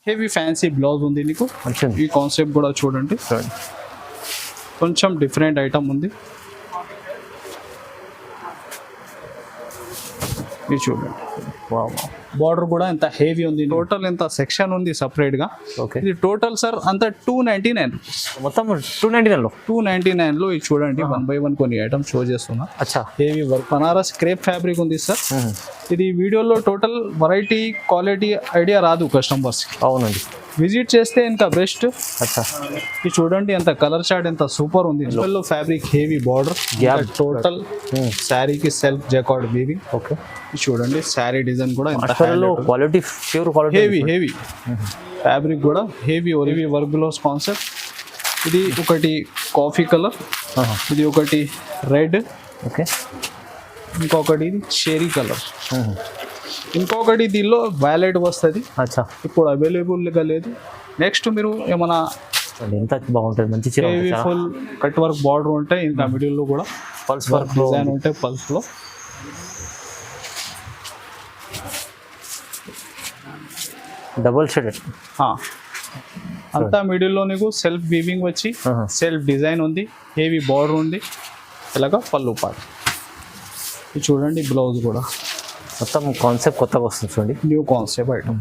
Heavy fancy blouse ఉంది నీకు. ఈ కాన్సెప్ట్ కూడా చూడండి, కొంచెం డిఫరెంట్ ఐటమ్ ఉంది. ఇది చూడండి, బార్డర్ కూడా ఎంత హెవీ ఉంది. టోటల్ ఎంత సెక్షన్ ఉంది సపరేట్ గా. ఇది టోటల్ సార్ అంతా 299 రూపీస్, మొత్తం 299 లో. 299 లో ఇది చూడండి, 1 by 1 కొన్ని ఐటమ్స్ షో చేస్తున్నా. Heavy work Banaras crepe fabric ఉంది సార్. ఇది వీడియోలో టోటల్ వెరైటీ క్వాలిటీ ఐడియా రాదు కస్టమర్స్. అవునండి, విజిట్ చేస్తే ఇంకా బెస్ట్. ఇది చూడండి ఎంత కలర్ చార్ట్ ఎంత సూపర్ ఉంది. ఫ్యాబ్రిక్ హెవీ బార్డర్, టోటల్ శారీకి సెల్ఫ్ జకార్డ్ వీవింగ్. ఓకే, చూడండి శారీ డిజైన్ కూడా quality, pure quality, heavy fabric కూడా హెవీ వర్క్ గ్లోవ్స్ కాన్సెప్ట్. ఇది ఒకటి కాఫీ కలర్, ఇది ఒకటి రెడ్, ఓకే, ఇంకొకటి షేరీ కలర్, ఇంకొకటి దీనిలో వైలెట్ వస్తుంది. ఇప్పుడు అవైలబుల్గా లేదు. నెక్స్ట్ మీరు ఏమైనా ఎంత బాగుంటుంది, మంచి heavy full cut work border ఉంటాయి, ఇంకా మిడిల్లో కూడా పల్స్ వర్క్ డిజైన్ ఉంటాయి. పల్స్లో డబుల్ షేడెడ్ అంతా మిడిల్లో నీకు సెల్ఫ్ వీవింగ్ వచ్చి సెల్ఫ్ డిజైన్ ఉంది, హెవీ బార్డర్ ఉంది. ఇలాగా పళ్ళు పార్ట్. ఇది చూడండి బ్లౌజ్ కూడా మొత్తం కాన్సెప్ట్ కొత్తగా వస్తుంది చూడండి, న్యూ కాన్సెప్ట్ ఐటమ్.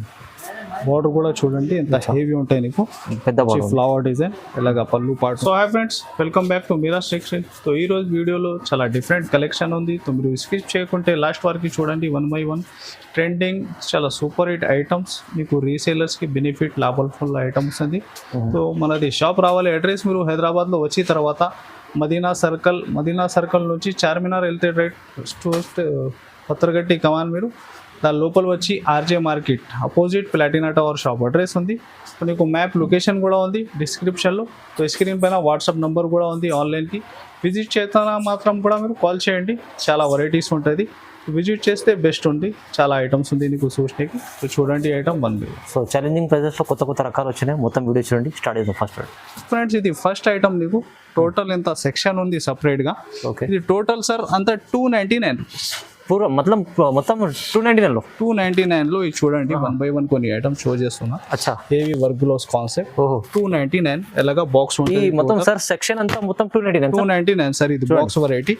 బార్డర్ కూడా చూడండి ఎంత హెవీ ఉంటాయి నీకు, పెద్ద ఫ్లవర్ డిజైన్, ఇలాగా పళ్ళు part. So hi friends, welcome back to Meera's textile. సో ఈ రోజు వీడియోలో చాలా డిఫరెంట్ కలెక్షన్ ఉంది. మీరు స్కిప్ చేయకుంటే లాస్ట్ వరకు చూడండి. 1 by 1 ట్రెండింగ్ చాలా సూపర్ హిట్ ఐటమ్స్, మీకు రీసేలర్స్కి బెనిఫిట్ లాభఫుల్ ఐటమ్స్ ఉంది. సో మనది షాప్ రావాలి. అడ్రస్ మీరు హైదరాబాద్లో వచ్చిన తర్వాత మదీనా సర్కిల్ నుంచి చార్మినార్ వెళ్తే రైట్ పత్రగట్టి కమాన్, మీరు దాని లోపల వచ్చి RJ market opposite Platina tower shop address ఉంది. మీకు మ్యాప్ లొకేషన్ కూడా ఉంది డిస్క్రిప్షన్లో. సో స్క్రీన్ పైన వాట్సాప్ నెంబర్ కూడా ఉంది. ఆన్లైన్కి విజిట్ చేస్తున్నా మాత్రం కూడా మీరు కాల్ చేయండి, చాలా వెరైటీస్ ఉంటుంది. విజిట్ చేస్తే బెస్ట్ ఉంది, చాలా ఐటమ్స్ ఉంది నీకు చూడడానికి. సో చూడండి ఐటమ్ 1 సో ఛాలెంజింగ్ ప్రైజెస్లో కొత్త రకాలు వచ్చినాయి. మొత్తం వీడియో చూడండి, స్టార్ట్ చేద్దాం. ఫస్ట్ ఫ్రెండ్స్, ఇది ఫస్ట్ ఐటమ్ నీకు టోటల్ ఎంత సెక్షన్ ఉంది సపరేట్గా. ఓకే, ఇది టోటల్ సార్ అంతా 299 రూపీస్, మొత్తం 299 లో. 299 లో ఇది చూడండి, 1 by 1 కొన్ని ఐటమ్స్ షో చేస్తున్నా. Heavy work gloves concept. 299 ఎలాగా బాక్స్ ఉంటుంది మొత్తం సార్. సెక్షన్ అంతా మొత్తం 299 సార్. ఇది బాక్స్ వెరైటీ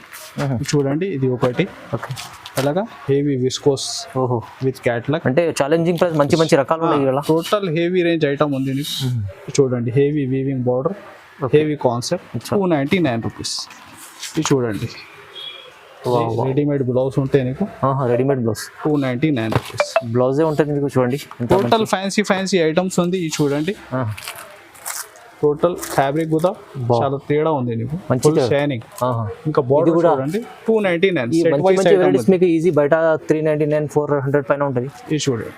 చూడండి. ఇది ఒకటి అలాగా హెవీ విస్కోస్ విత్ క్యాట్లాగ్, అంటే ఛాలెంజింగ్ ప్రైస్, మంచి రకాలు ఉన్నాయి. టోటల్ హెవీ రేంజ్ ఐటమ్ ఉంది నీకు. చూడండి heavy weaving border, heavy concept, 299 rupees. ఇది చూడండి రెడీమేడ్ బ్లౌజ్ ఉంటాయి నీకు. రెడీమేడ్ బ్లౌజ్ 299 రూపీస్ బ్లౌజే ఉంటుంది మీకు. చూడండి టోటల్ ఫ్యాన్సీ ఐటమ్స్ ఉంది. ఇది చూడండి టోటల్ ఫ్యాబ్రిక్ కూడా చాలా తేడా ఉంది నీకు, మంచి షైనింగ్. ఇంకా బార్డర్ కూడా చూడండి 299. మీకు ఈజీ బయట 399 400 పైన ఉంటుంది. ఇది చూడండి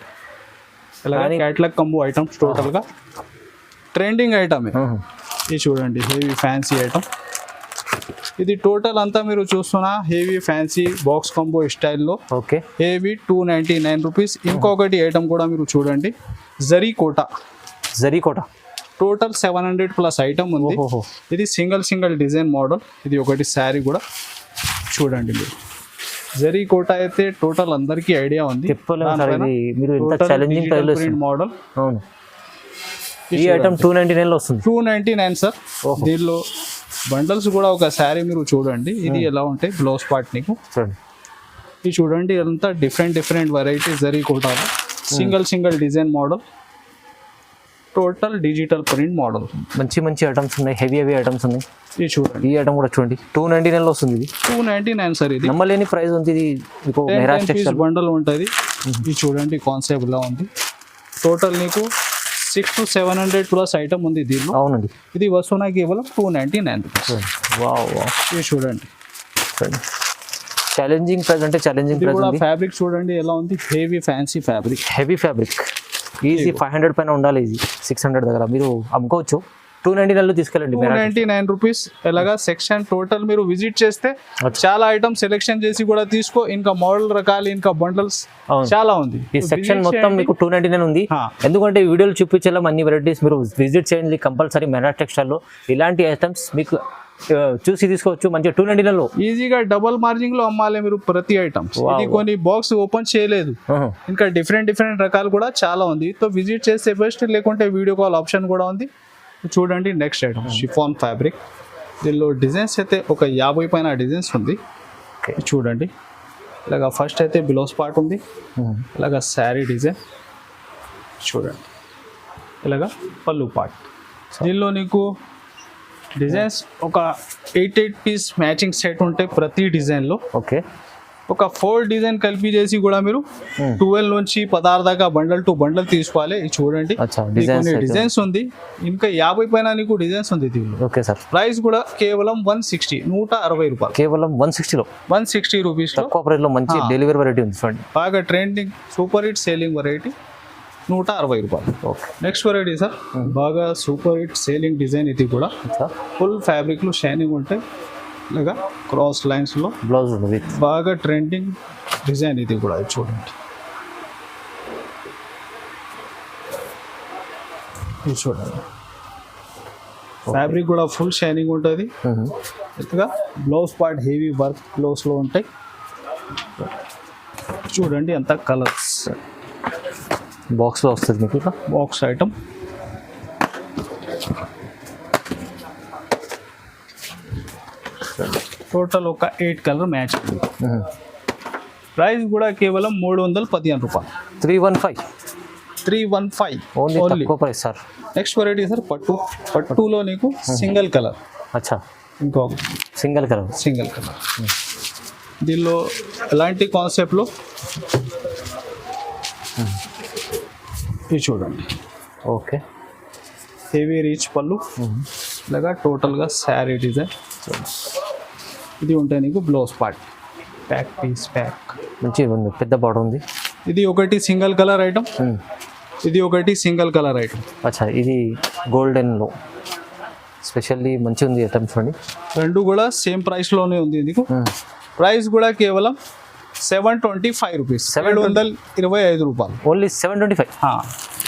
ఇలా క్యాట్లాగ్ కంబో ఐటమ్స్, టోటల్ గా ట్రెండింగ్ ఐటమ్. ఇది చూడండి హెవీ ఫ్యాన్సీ ఐటమ్. ఇది టోటల్ అంతా మీరు చూస్తున్నా హెవీ ఫ్యాన్సీ బాక్స్ కాంబో స్టైల్లో. Okay, heavy 299 rupees. ఇంకొకటి ఐటమ్ కూడా మీరు చూడండి, జరీ కోటా టోటల్ 700+ ఐటమ్ ఉంది. ఇది సింగిల్ డిజైన్ మోడల్. ఇది ఒకటి శారీ కూడా చూడండి మీరు. జరీ కోటా అయితే టోటల్ అందరికీ ఐడియా ఉంది. మోడల్ ఈ ఐటమ్ 299 లో వస్తుంది. 299 సార్. దీనిలో బండల్స్ కూడా ఒక శారీ మీరు చూడండి. ఇది ఎలా ఉంటాయి బ్లౌజ్ పార్ట్ నీకు. ఇది చూడండి అంతా డిఫరెంట్ వెరైటీ జరీ కోటాలో single design model, total digital print model. మంచి ఐటమ్స్ ఉన్నాయి, హెవీ ఐటమ్స్ ఉన్నాయి. ఇది చూడండి, ఈ ఐటమ్ కూడా చూడండి 299 లో వస్తుంది. ఇది 299 సార్. ఇది నమ్మలేని ప్రైస్ ఉంది. ఇది మీకు బండల్ ఉంటుంది. ఇది చూడండి కాన్సెప్ట్ ఎలా ఉంది. టోటల్ నీకు 600 to 700+ ఐటమ్ ఉంది దీనిలో. అవునండి, ఇది వస్తున్నా కేవలం 299 రూపీస్. ఇది చూడండి ఛాలెంజింగ్ ప్రైస్, అంటే ఛాలెంజింగ్ ప్రైస్. ఫ్యాబ్రిక్ చూడండి ఎలా ఉంది, హెవీ ఫ్యాన్సీ ఫ్యాబ్రిక్. ఈజీ 500 పైన ఉండాలి. ఈజీ 600 దగ్గర మీరు అమ్ముకోవచ్చు. 299 లో తీసుకెళ్ళండి. 299 రూపీస్. ఎలాగా సెక్షన్ టోటల్ మీరు విజిట్ చేస్తే చాలా ఐటమ్ సెలెక్షన్ చేసి కూడా తీసుకో. ఇంకా మోడల్ రకాలు, ఇంకా బండల్స్ చాలా ఉంది. ఈ సెక్షన్ మొత్తం మీకు 299 ఉంది. ఎందుకంటే వీడియోలు చూపించేలా అన్ని వెరైటీస్ మీరు విజిట్ చేయండి కంపల్సరీ. మెరా టెక్స్టైల్ లో ఇలాంటి ఐటమ్స్ మీకు చూసి తీసుకోవచ్చు మంచిగా 290లలో. ఈజీగా డబల్ మార్జిన్ లో అమ్మాలి మీరు ప్రతి ఐటమ్. ఇది కొన్ని బాక్స్ ఓపెన్ చేయలేదు, ఇంకా డిఫరెంట్ రకాలు కూడా చాలా ఉంది. సో విజిట్ చేస్తే బెస్ట్, లేకుంటే వీడియో కాల్ ఆప్షన్ కూడా ఉంది. చూడండి నెక్స్ట్ ఐటమ్ షిఫాన్ ఫ్యాబ్రిక్. దీనిలో డిజైన్స్ అయితే ఒక 50 పైన డిజైన్స్ ఉంది. చూడండి ఇలాగా ఫస్ట్ అయితే బ్లౌజ్ పార్ట్ ఉంది, ఇలాగా శారీ డిజైన్ చూడండి, ఇలాగా పళ్ళు పార్ట్. దీనిలో నీకు డిజైన్స్ ఒక 8 పీస్ మ్యాచింగ్ సెట్ ఉంటాయి ప్రతి డిజైన్లో. ఓకే, ఒక 4 డిజైన్ కలిపి చేసి కూడా మీరు 12 నుంచి 16 దాకా బండల్ టు బండల్ తీసుకోవాలి. ఇది చూడండి డిజైన్స్ ఉంది, ఇంకా 50 పైన నీకు డిజైన్స్ ఉంది దీనిలో. Okay sir. ప్రైస్ కూడా కేవలం 160 రూపాయలు, కేవలం 160లో 160 రూపీస్ లో తక్కువ ప్రైస్ లో మంచి డెలివరీ వెరైటీ ఉంది చూడండి. బాగా trending super hit selling variety 160 రూపాయలు. ఓకే, నెక్స్ట్ వెరైటీ సార్ బాగా సూపర్ హిట్ సేలింగ్ డిజైన్. ఇది కూడా ఫుల్ ఫ్యాబ్రిక్ లో షైనింగ్ ఉంటాయి, ఇలాగా క్రాస్ లైన్స్ లో బ్లౌజ్ ఉంది. బాగా ట్రెండింగ్ డిజైన్ ఇది కూడా. ఇది చూడండి, ఇది చూడండి ఫ్యాబ్రిక్ కూడా ఫుల్ షైనింగ్ ఉంటుంది. ఇదిగా blouse part heavy work blouse లో ఉంటాయి. చూడండి అంత కలర్స్ బాక్స్ లో వస్తుంది మీకు బాక్స్ ఐటమ్. టోటల్ ఒక 8 కలర్ మ్యాచ్. ప్రైస్ కూడా కేవలం 315 రూపాయలు. 315 ఓన్లీ తక్కువ price sir. Next variety sir పట్టులో నీకు సింగిల్ కలర్. అచ్చా, ఇంకొక సింగిల్ కలర్. దీనిలో ఎలాంటి కాన్సెప్ట్లో ఇది చూడండి. ఓకే, హెవీ రీచ్ పళ్ళు, ఇలాగా టోటల్గా శారీ డిజైన్. ఇది ఉంటాయి నీకు blouse part pack piece pack మంచిగా ఉంది, పెద్ద బార్డర్ ఉంది. ఇది ఒకటి సింగిల్ కలర్ ఐటమ్, ఇది ఒకటి సింగిల్ కలర్ ఐటమ్. అచ్చా, ఇది గోల్డెన్లో స్పెషల్లీ మంచిగా ఉంది ఐటమ్ చూడండి. రెండు కూడా సేమ్ ప్రైస్లోనే ఉంది. నీకు ప్రైస్ కూడా కేవలం 725 రూపీస్, 725 రూపాయలు. ఓన్లీ 725.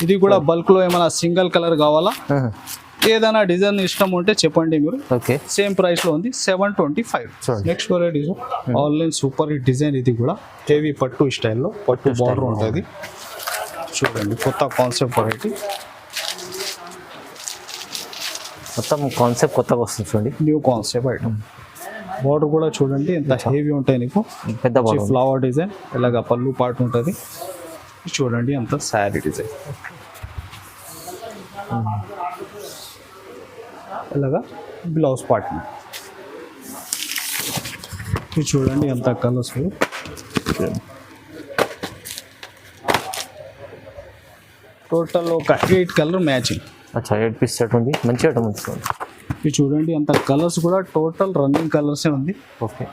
ఇది కూడా బల్క్లో ఏమైనా సింగిల్ కలర్ కావాలా, ఏదైనా డిజైన్ ఇష్టం ఉంటే చెప్పండి మీరు. ఓకే, సేమ్ ప్రైస్లో ఉంది 725. Next variety online super hit design. ఇది కూడా హెవీ పట్టు స్టైల్లో పట్టు బార్డర్ ఉంటుంది. చూడండి కొత్త కాన్సెప్ట్ వెరైటీ, మొత్తం కాన్సెప్ట్ కొత్తగా వస్తుంది చూడండి. New concept item. బార్డర్ కూడా చూడండి ఎంత హెవీ ఉంటాయి నీకు, పెద్ద బార్డర్, ఫ్లవర్ డిజైన్, ఇలాగా పళ్ళు పార్ట్ ఉంటుంది. చూడండి అంత శారీ డిజైన్, ఇలాగా బ్లౌజ్ పార్ట్. ఇది చూడండి ఎంత కలర్స్. టోటల్ ఒక 8 కలర్ మ్యాచింగ్. అచ్చా, 8 పీస్ సెట్ ఉంది, మంచి ఐటమ్ ఉంది. ఇది చూడండి అంత కలర్స్ కూడా టోటల్ రన్నింగ్ కలర్సే ఉంది. ఓకే,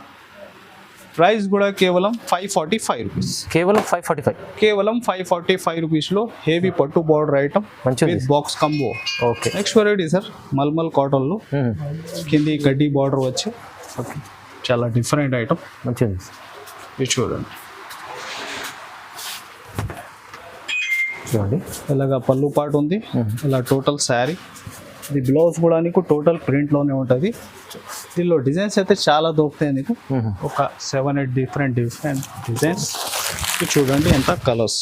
ప్రైస్ కూడా కేవలం 545 రూపీస్. కేవలం 545. కేవలం 545 రూపీస్లో హెవీ పట్టు border item with box combo. Okay, next variety sir మల్మల్ కాటన్లో కింది కడ్డీ బార్డర్ వచ్చి ఓకే చాలా డిఫరెంట్ ఐటమ్. మంచిది. ఇది చూడండి చూడండి ఇలాగా పళ్ళు పార్ట్ ఉంది, ఇలా టోటల్ శారీ. ఇది బ్లౌజ్ కూడా నీకు టోటల్ ప్రింట్లోనే ఉంటుంది. దీనిలో డిజైన్స్ అయితే చాలా దొరుకుతాయి నీకు, ఒక 7-8 డిఫరెంట్ డిజైన్స్. చూడండి ఎంత కలర్స్.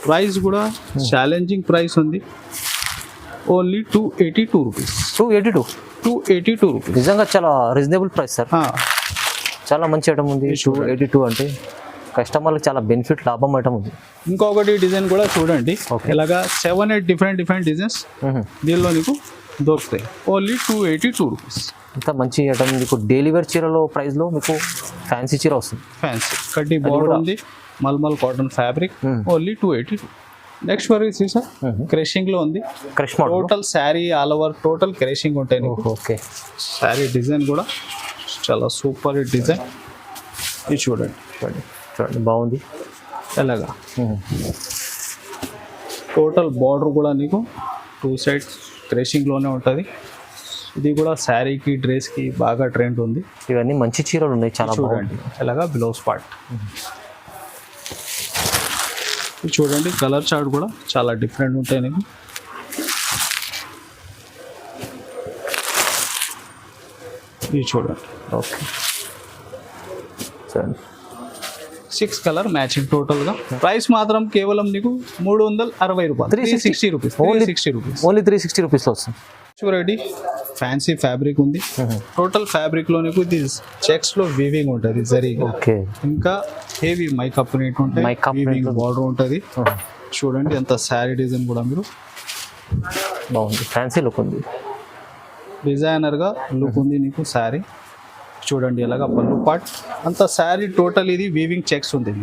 ప్రైస్ కూడా ఛాలెంజింగ్ ప్రైస్ ఉంది, ఓన్లీ 282 రూపీస్. 282 రూపీస్. నిజంగా చాలా రీజనబుల్ ప్రైస్ సార్. చాలా మంచి ఐటమ్ ఉంది. 282 అంటే కస్టమర్లకు చాలా బెనిఫిట్, లాభం ఐటమ్ ఉంది. ఇంకొకటి డిజైన్ కూడా చూడండి, ఇలాగా 7-8 డిఫరెంట్ డిజైన్స్ దీనిలో నీకు దొరుకుతాయి, ఓన్లీ 282 రూపీస్. ఇంత మంచి ఐటమ్ మీకు డైలీ వేర్ చీరలో ప్రైస్లో మీకు ఫ్యాన్సీ చీర వస్తుంది. ఫ్యాన్సీ కడ్డీ బార్డర్ ఉంది, mulmul cotton fabric, only 282. Next variety sir క్రషింగ్లో ఉంది. Total saree all over total crushing ఉంటాయి నీకు. ఓకే, శారీ డిజైన్ కూడా చాలా సూపర్ డిజైన్. ఇది చూడండి చూడండి బాగుంది. ఎలాగా టోటల్ బార్డర్ కూడా నీకు 2 సైడ్స్ క్రషింగ్లోనే ఉంటుంది. ఇది కూడా శారీకి డ్రెస్కి బాగా ట్రెండ్ ఉంది. ఇవన్నీ మంచి చీరలు ఉన్నాయి, చాలా చూడండి. ఎలాగా బ్లౌజ్ పార్ట్. ఇది చూడండి కలర్ చార్ట్ కూడా చాలా డిఫరెంట్ ఉంటాయి నీకు. ఇది చూడండి ఓకే చూడండి 6 కలర్ మ్యాచింగ్ టోటల్గా. ప్రైస్ మాత్రం కేవలం నీకు 360 రూపాయలు, 360 రూపీస్, ఓన్లీ 360 రూపీస్. ఓన్లీ 360 రూపీస్లో వస్తుంది. చూడండి ఫ్యాన్సీ ఫ్యాబ్రిక్ ఉంది. టోటల్ ఫ్యాబ్రిక్ లో నీకు ఇది చెక్స్ లో వీవింగ్ ఉంటుంది జరీగా. ఓకే ఇంకా హెవీ మైకప్ ప్రింట్ ఉంటుంది, Mica print వీవింగ్ బార్డర్ ఉంటుంది. చూడండి ఎంత శారీ డిజైన్ కూడా మీరు బాగుంది, ఫ్యాన్సీ లుక్ ఉంది. డిజైనర్ గా లుక్ ఉంది నీకు శారీ. చూడండి ఎలాగా పళ్ళు పార్ట్ అంత శారీ టోటల్ ఇది వీవింగ్ చెక్స్ ఉంది.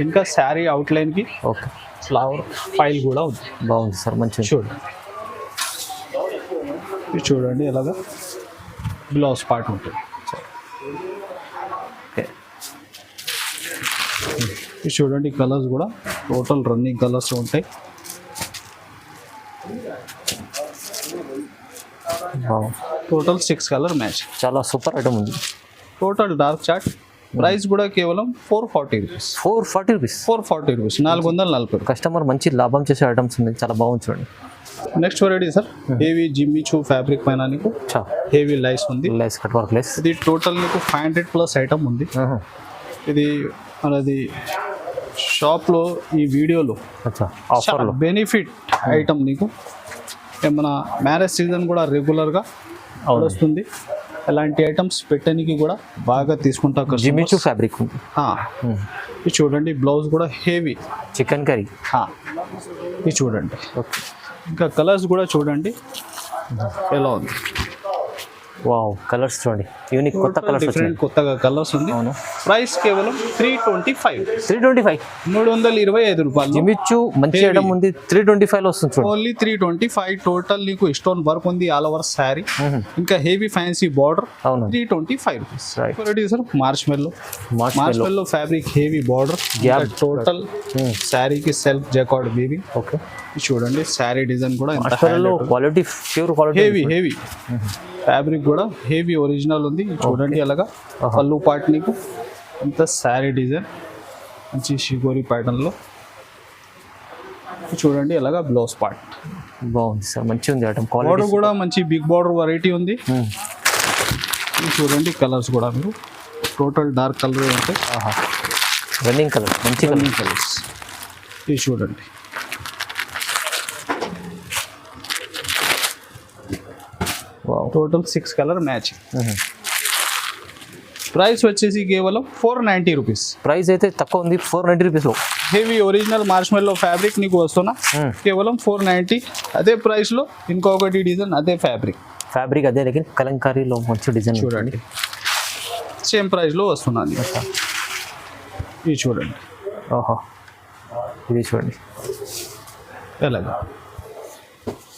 ఇంకా శారీ అవుట్ లైన్ కి ఓకే ఫ్లవర్ ఫైల్ కూడా ఉంది. బాగుంది సార్, మంచిగా చూడండి ఇది చూడండి ఎలాగా బ్లౌజ్ పార్ట్ ఉంటుంది. ఓకే ఇది చూడండి కలర్స్ కూడా టోటల్ రన్నింగ్ కలర్స్ ఉంటాయి. బాగుంది, టోటల్ 6 కలర్ మ్యాచ్. చాలా సూపర్ ఐటమ్ ఉంది. Total dark chart. ప్రైస్ కూడా కేవలం 440 రూపీస్. 440 రూపీస్. 440 రూపీస్, 440. కస్టమర్ మంచి లాభం చేసే ఐటమ్స్ ఉంది, చాలా బాగుంది చూడండి. నెక్స్ట్ వెరైటీ సార్ హెవీ జిమ్మి చూ ఫ్యాబ్రిక్ పైన నీకు హెవీ లైస్ ఉంది. లైస్ కట్ వర్క్ లైస్. ఇది టోటల్ నీకు 500+ ఐటమ్ ఉంది. ఇది మనది షాప్లో ఈ వీడియోలో ఆఫర్లో బెనిఫిట్ ఐటమ్ నీకు. ఏమన్నా మ్యారేజ్ సీజన్ కూడా రెగ్యులర్గా వస్తుంది. ఇలాంటి ఐటమ్స్ పెట్టడానికి కూడా బాగా తీసుకుంటా. జిమ్మిచూ ఫ్యాబ్రిక్ ఉంది. ఇది చూడండి బ్లౌజ్ కూడా హెవీ చికెన్ కర్రీ. ఇది చూడండి. ఓకే ఇంకా కలర్స్ కూడా చూడండి ఎలా ఉంది. వావ్, కలర్స్ చూడండి, యూనిక్ కొత్త కలర్స్ డిఫరెంట్ కొత్తగా కలర్స్ ఉంది. అవును. ప్రైస్ కేవలం 325. 325. 325 రూపాయలు. జిమ్మిచూ మంచి ఐటమ్ ఉంది, 325లో వస్తుంది చూడండి. ఓన్లీ 325. టోటల్ నీకు స్టోన్ వర్క్ ఉంది ఆల్ ఓవర్ శారీ. ఇంకా హెవీ ఫ్యాన్సీ బార్డర్. అవును. 325 rupees. Right. Sir మార్ష్మెల్లో fabric heavy border. Total శారీకి సెల్ఫ్ జకార్డ్ వీవింగ్. ఓకే చూడండి శారీ డిజైన్ కూడా quality, pure quality, heavy fabric కూడా హెవీ ఒరిజినల్ ఉంది. చూడండి అలాగా పళ్ళు పార్ట్ నీకు అంత శారీ డిజైన్ మంచి షిగోరి ప్యాటర్న్లో. చూడండి అలాగా బ్లౌజ్ పార్ట్ బాగుంది సార్, మంచిగా ఉంది ఐటమ్. బార్డర్ కూడా మంచి బిగ్ బార్డర్ వెరైటీ ఉంది. చూడండి కలర్స్ కూడా మీరు టోటల్ డార్క్ కలర్ ఉంటాయి. రన్నింగ్ కలర్, మంచి రన్నింగ్ కలర్స్. ఇది చూడండి టోటల్ 6 కలర్ మ్యాచింగ్. ప్రైస్ వచ్చేసి కేవలం 490 రూపీస్. ప్రైస్ అయితే తక్కువ ఉంది, 490 రూపీస్లో. హెవీ ఒరిజినల్ మార్ష్మెల్లో ఫ్యాబ్రిక్ నీకు వస్తున్నా కేవలం 490. అదే ప్రైస్లో ఇంకొకటి డిజైన్ అదే ఫ్యాబ్రిక్ అదే, లేकिन కలంకారీలో మంచి డిజైన్ చూడండి సేమ్ ప్రైస్లో వస్తున్నది. ఇది చూడండి. ఓహో, ఇది చూడండి ఎలాగా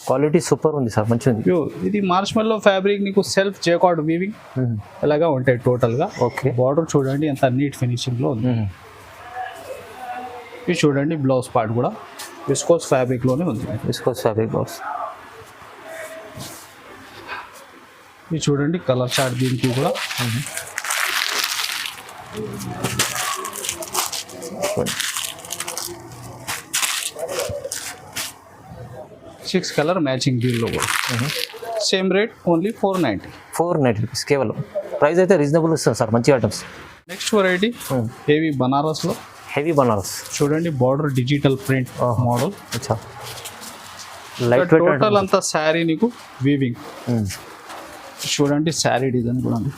క్వాలిటీ సూపర్ ఉంది సార్, మంచిగా ఉంది. ఇది మార్ష్మెల్లో ఫ్యాబ్రిక్ నీకు సెల్ఫ్ జకార్డ్ వీవింగ్ ఎలాగా ఉంటాయి టోటల్గా. ఓకే బార్డర్ చూడండి ఎంత నీట్ ఫినిషింగ్లో ఉంది. ఇది చూడండి బ్లౌజ్ పార్ట్ కూడా విస్కోస్ ఫ్యాబ్రిక్లోనే ఉంది. Viscose fabric blouse. ఇది చూడండి కలర్ చార్ట్ దీనికి కూడా. 6 కలర్ మ్యాచింగ్ దీనిలో కూడా సేమ్ రేట్ ఓన్లీ 490 రూపీస్ కేవలం. ప్రైస్ అయితే రీజనబుల్ ఇస్తుంది సార్, మంచి ఐటమ్స్. నెక్స్ట్ వెరైటీ హెవీ బనారస్లో. హెవీ బనారస్ చూడండి border digital print model. Light total అంతా శారీ నీకు వీవింగ్. చూడండి శారీ డిజైన్ కూడా ఉంది.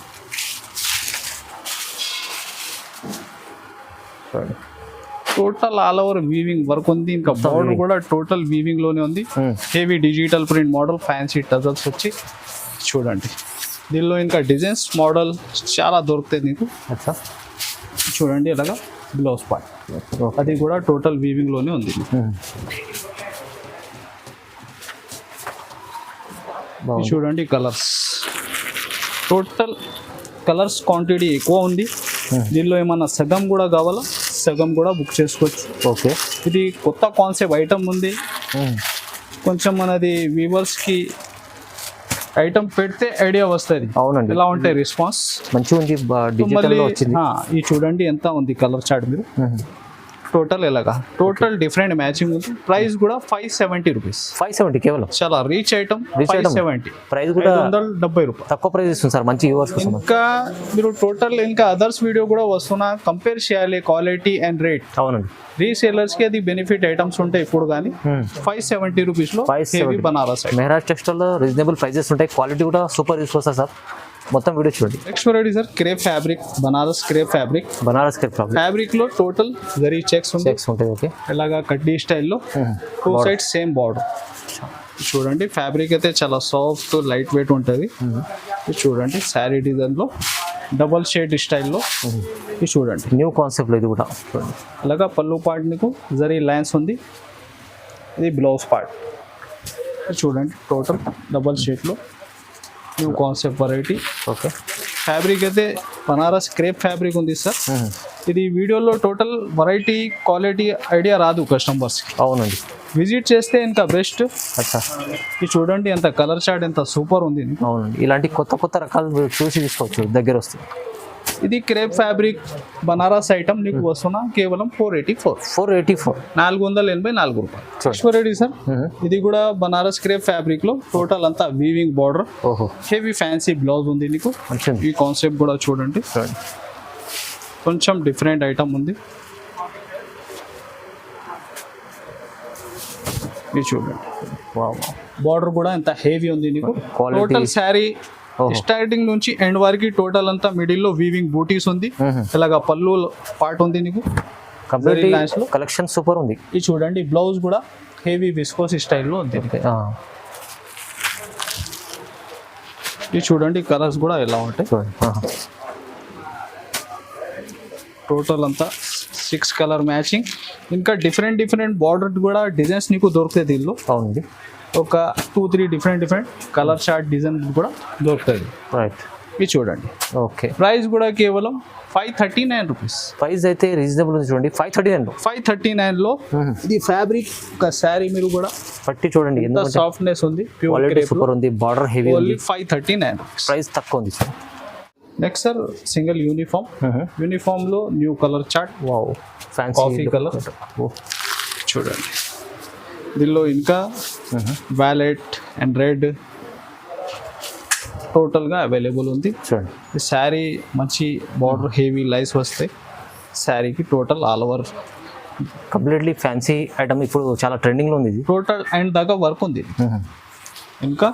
Total all over weaving work ఉంది. ఇంకా బార్డర్ కూడా టోటల్ వీవింగ్ లోనే ఉంది. Heavy digital print model, fancy tassels వచ్చి చూడండి. దీనిలో ఇంకా డిజైన్స్ మోడల్ చాలా దొరుకుతాయి నీకు. చూడండి అలాగా బ్లౌజ్ పార్ట్ అది కూడా టోటల్ వీవింగ్ లోనే ఉంది. చూడండి కలర్స్ టోటల్ కలర్స్ క్వాంటిటీ ఎక్కువ ఉంది. దీనిలో ఏమన్నా సగం కూడా కావాలా సగం కూడా బుక్ చేసుకోవచ్చు. ఓకే ఇది కొత్త కాన్సెప్ట్ ఐటమ్ ఉంది. కొంచెం మనది వ్యూవర్స్కి ఐటమ్ పెడితే ఐడియా వస్తుంది. అవునండి, ఎలా ఉంటాయి రెస్పాన్స్ మంచిగా ఉంది. డిజిటల్ వచ్చింది. ఇది చూడండి ఎంత ఉంది కలర్ చార్ట్ మీరు. టోటల్ ఎలాగా టోటల్ డిఫరెంట్ మ్యాచింగ్ ఉంది. ప్రైస్ కూడా 570 రూపీస్. 570 కేవలం. చాలా reach item. Reach item. 570. Price కూడా 570 రూపాయలు. తక్కువ ప్రైస్ ఇస్తుంది సార్, మంచి వ్యూవర్స్ కోసం. ఇంకా మీరు టోటల్ ఇంకా అదర్స్ వీడియో కూడా వస్తున్నా కంపేర్ చేయాలి క్వాలిటీ అండ్ రేట్. అవునండి. రీసేలర్స్ కి అది బెనిఫిట్ ఐటమ్స్ ఉంటాయి ఇప్పుడు కానీ. 570 రూపీస్ లో 570. Heavy Banaras item. Mehraj textile లో రీజనబుల్ ప్రైజెస్ ఉంటాయి, క్వాలిటీ కూడా సూపర్ యూస్ వస్తుంది సార్. మొత్తం వీడియో చూడండి. Next variety sir crepe fabric, Banaras crepe fabric. Banaras crepe fabric లో టోటల్ జరీ చెక్స్ ఉంటాయి. చెక్స్ ఉంటాయి. ఓకే. ఇలాగా కడ్డీ స్టైల్లో టూ సైడ్ సేమ్ బార్డర్. చూడండి ఫ్యాబ్రిక్ అయితే చాలా సాఫ్ట్ లైట్ వెయిట్ ఉంటుంది. ఇది చూడండి శారీ డిజైన్లో డబల్ షేడ్ స్టైల్లో. ఇది చూడండి న్యూ కాన్సెప్ట్లో ఇది కూడా చూడండి. అలాగా పళ్ళు పార్ట్ నీకు జరీ లైన్స్ ఉంది. ఇది బ్లౌజ్ పార్ట్. చూడండి టోటల్ డబల్ షేడ్లో new concept variety. Okay. Fabric అయితే బనారస్ క్రేప్ ఫ్యాబ్రిక్ ఉంది సార్. ఇది వీడియోలో టోటల్ వెరైటీ క్వాలిటీ ఐడియా రాదు కస్టమర్స్కి. అవునండి. విజిట్ చేస్తే ఇంకా బెస్ట్. అచ్చా. ఇది చూడండి ఎంత కలర్ చార్ట్ ఎంత సూపర్ ఉంది. అవునండి. ఇలాంటి కొత్త కొత్త రకాలు మీరు చూసి తీసుకోవచ్చు, దగ్గర వస్తుంది. ఇది క్రేప్ ఫ్యాబ్రిక్ బనారస్ ఐటమ్ నీకు వస్తున్నా కేవలం 484. 484 రూపాయలు. నెక్స్ట్ వెరైటీ సార్ ఇది కూడా బనారస్ క్రేప్ ఫ్యాబ్రిక్ లో టోటల్ అంతా వీవింగ్ బార్డర్. ఓహో. హెవీ ఫ్యాన్సీ బ్లౌజ్ ఉంది నీకు. ఈ కాన్సెప్ట్ కూడా చూడండి కొంచెం డిఫరెంట్ ఐటమ్ ఉంది. ఇది చూడండి బార్డర్ కూడా ఎంత హెవీ ఉంది నీకు. టోటల్ శారీ స్టార్టింగ్ నుంచి ఎండ్ వరకు టోటల్ అంతా మిడిల్ లో వీవింగ్ బూటీస్ ఉంది. ఇలాగా పళ్ళు పార్ట్ ఉంది నీకు. కలెక్షన్ సూపర్ ఉంది. ఇది చూడండి బ్లౌజ్ కూడా హెవీ విస్కోస్ స్టైల్లో ఉంది. ఇది చూడండి కలర్స్ కూడా ఎలా ఉంటాయి. టోటల్ అంతా 6 కలర్ మ్యాచింగ్. ఇంకా డిఫరెంట్ బార్డర్ కూడా డిజైన్స్ నీకు దొరుకుతాయి దీనిలో. అవునండి. ఒక 2-3 డిఫరెంట్ కలర్ చార్ట్ డిజైన్ కూడా దొరుకుతుంది. రైట్. ఇది చూడండి. ఓకే. ప్రైస్ కూడా కేవలం 539 రూపీస్. ప్రైస్ అయితే రీజనబుల్ ఉంది చూడండి. 539 లో ఇది ఫ్యాబ్రిక్ ఒక శారీ మీరు కూడా పట్టి చూడండి ఎంత సాఫ్ట్నెస్ ఉంది. క్వాలిటీ సూపర్ ఉంది. బార్డర్ హెవీ ఉంది. 539. ప్రైస్ తక్కువ ఉంది sir. Next sir single uniform లో new colour chart. Wow. Fancy coffee colour చూడండి. దీనిలో ఇంకా వ్యాలెట్ అండ్ రెడ్ టోటల్గా అవైలబుల్ ఉంది. చూడండి ఈ శారీ మంచి బార్డర్ హెవీ లైస్ వస్తాయి శారీకి. Total all over completely fancy item. ఇప్పుడు చాలా ట్రెండింగ్లో ఉంది ఇది. టోటల్ అండ్ దాకా వర్క్ ఉంది. ఇంకా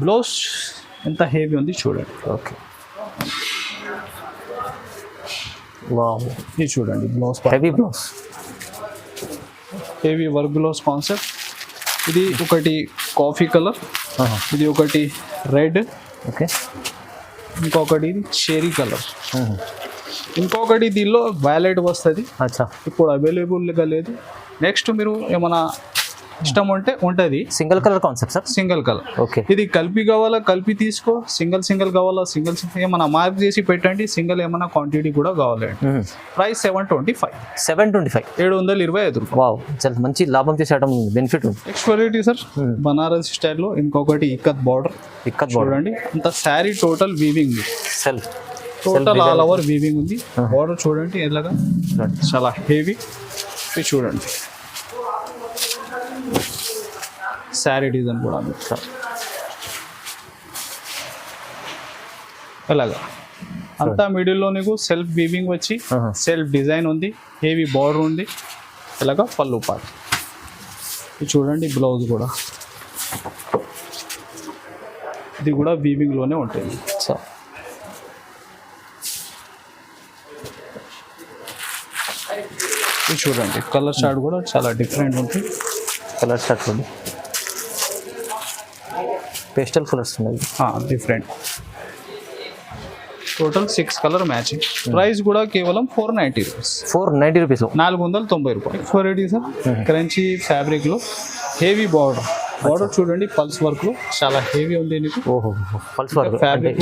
బ్లౌజ్ ఎంత హెవీ ఉంది చూడండి. ఓకే. వావ్. ఇది చూడండి blouse heavy blouse, heavy work blouse concept. ఇది ఒకటి కాఫీ కలర్, ఇది ఒకటి రెడ్, ఓకే, ఇంకొకటి చెరీ కలర్, ఇంకొకటి దీనిలో వ్యాలెట్ వస్తుంది. అచ్చా. ఇప్పుడు అవైలబుల్గా లేదు. నెక్స్ట్ మీరు ఏమైనా ఇష్టం ఉంటే ఉంటుంది. Single colour concept sir. Single colour. Okay. ఇది కలిపి కావాలా కలిపి తీసుకో, సింగిల్ కావాలా సింగిల్ ఏమైనా మార్క్ చేసి పెట్టండి. సింగిల్ ఏమైనా క్వాంటిటీ కూడా కావాలండి. ప్రైస్ 725. 725 రూపాయలు. వావ్, చాలా మంచి లాభం చేసేయడం బెనిఫిట్ ఉంది. నెక్స్ట్ వెరైటీ సార్ బనారస్ స్టైల్లో ఇంకొకటి ఇక్కత్ బార్డర్. చూడండి అంత sari total weaving self total all over weaving ఉంది. బార్డర్ చూడండి ఎలాగా చాలా హెవీ. చూడండి శారీ డిజైన్ కూడా ఎలాగా అంతా మిడిల్లో నీకు సెల్ఫ్ వీవింగ్ వచ్చి సెల్ఫ్ డిజైన్ ఉంది. హెవీ బార్డర్ ఉంది. ఇలాగా పళ్ళు పార్ట్. ఇది చూడండి బ్లౌజ్ కూడా ఇది కూడా వీవింగ్లోనే ఉంటుంది. ఇది చూడండి కలర్ చార్ట్ కూడా చాలా డిఫరెంట్ ఉంటుంది. కలర్ చార్ట్ ఉంది, పేస్టల్ కలర్స్ ఉన్నాయి different. Total 6 colour matching. Price కూడా కేవలం 490 రూపీస్. 490 రూపీస్, 490 రూపాయలు. వెరైటీ సార్ క్రంచీ ఫ్యాబ్రిక్లో హెవీ బార్డర్ చూడండి పల్స్ వర్క్ లో చాలా హెవీ ఉంది నీకు. ఓహో, పల్స్ వర్క్ ఫ్యాబ్రిక్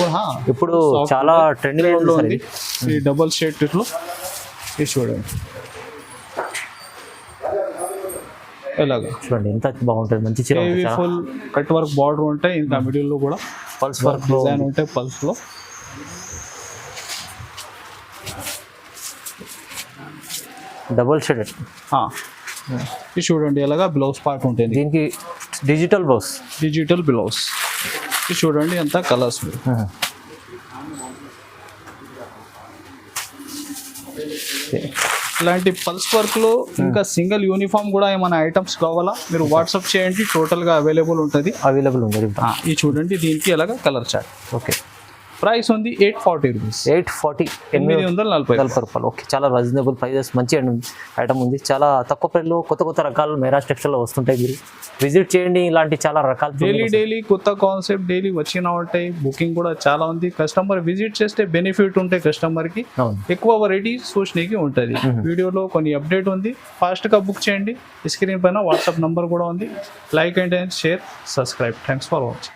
ఇప్పుడు చాలా ట్రెండింగ్ లో ఉంది. ఈ డబల్ షేడ్ లో ఇది చూడండి ఎలాగా చూడండి ఎంత బాగుంటుంది. మంచి heavy full cut work border ఉంటాయి. ఇంకా మిడిల్ లో కూడా పల్స్ వర్క్ డిజైన్ ఉంటాయి. పల్స్ లో డబుల్ షేడెడ్. ఇది చూడండి ఎలాగా బ్లౌజ్ పార్ట్ ఉంటుంది, దీనికి డిజిటల్ బ్లౌజ్. Digital blouse. ఇది చూడండి ఎంత కలర్స్. ఇలాంటి పల్స్ వర్క్లో ఇంకా సింగిల్ యూనిఫామ్ కూడా ఏమైనా ఐటమ్స్ కావాలా మీరు వాట్సాప్ చేయండి, టోటల్గా అవైలబుల్ ఉంటుంది. ఇది చూడండి దీనికి ఎలాగా కలర్ చార్ట్. ఓకే. ప్రైస్ ఉంది 840 రూపీస్. 840 రూపాయలు. ఓకే, చాలా రీజనబుల్ ప్రైజెస్, మంచి ఐటమ్ ఉంది. చాలా తక్కువ ప్రైస్లో కొత్త రకాలు మెరాజ్ టెక్స్టైల్లో వస్తుంటాయి. మీరు విజిట్ చేయండి, ఇలాంటి చాలా రకాలు డైలీ కొత్త కాన్సెప్ట్ డైలీ వచ్చినా ఉంటాయి. బుకింగ్ కూడా చాలా ఉంది. కస్టమర్ విజిట్ చేస్తే బెనిఫిట్ ఉంటాయి, కస్టమర్కి ఎక్కువ వెరైటీ చూసినకి ఉంటుంది. వీడియోలో కొన్ని అప్డేట్ ఉంది, ఫాస్ట్గా బుక్ చేయండి. స్క్రీన్ పైన వాట్సాప్ నంబర్ కూడా ఉంది. Like and share, subscribe. Thanks for watching.